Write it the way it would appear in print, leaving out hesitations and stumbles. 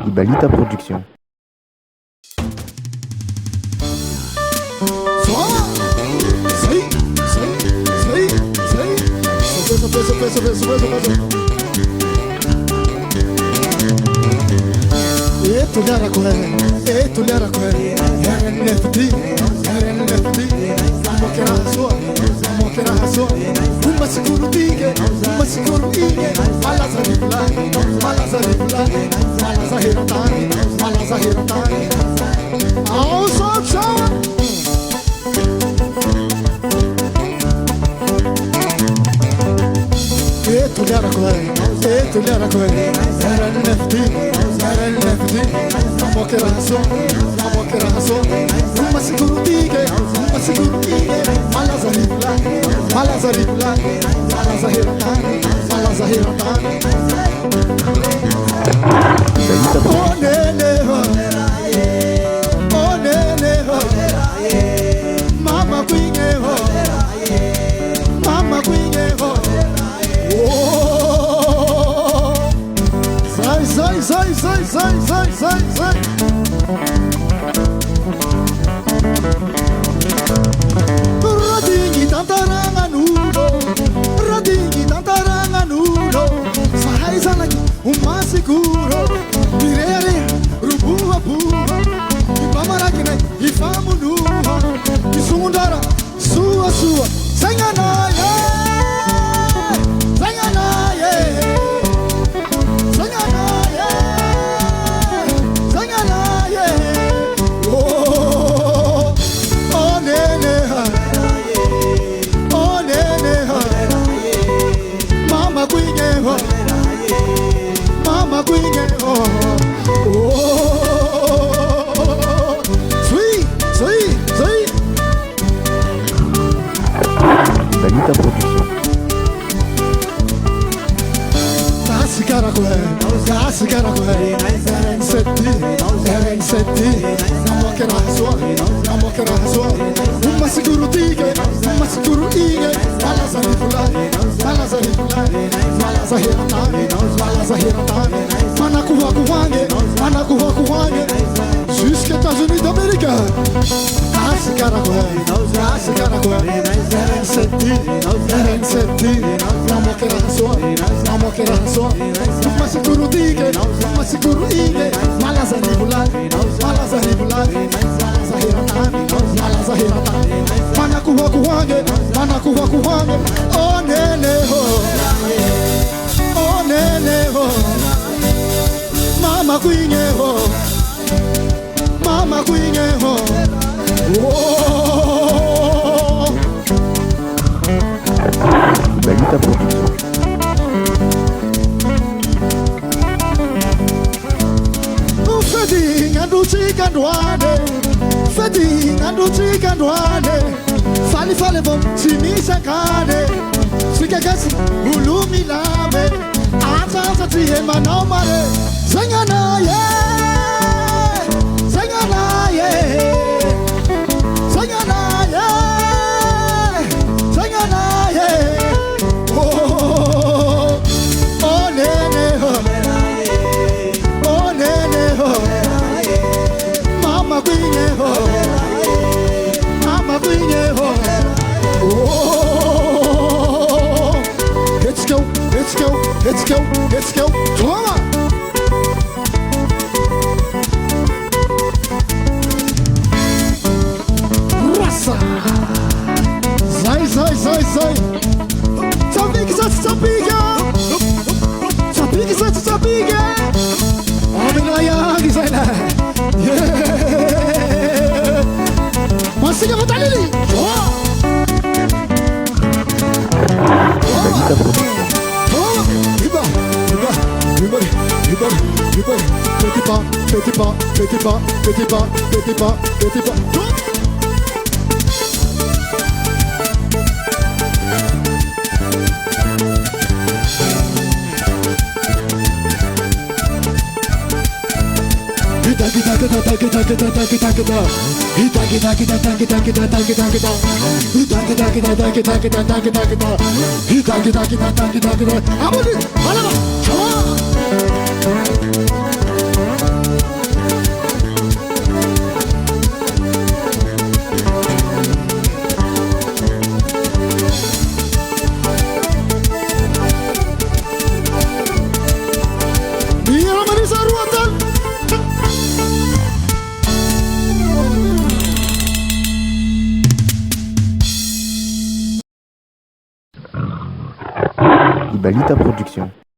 Ibalita Production. Ibalita Production. Jusqu'aux États-Unis d'Amérique. Mama Queen, Mama Queen, oh. Ibalita Production. Fetting and chicken duane, Fali Falebo, Simisha Kane, Sikagas, Ulumi Lame, Answer to him and no money. Sangana, yeah, Sangana, yeah, Sangana, yeah, Sangana, yeah, oh, oh, nene, oh, nene, Mama Queen, Mama Queen, oh, let's go, let's go, let's go, let's go, come on. Rasa, sai, sabiga, Aminaya, Designer, yeah, Masiga Vatalili, Ibalita Production. Petit pas. Dalita Production.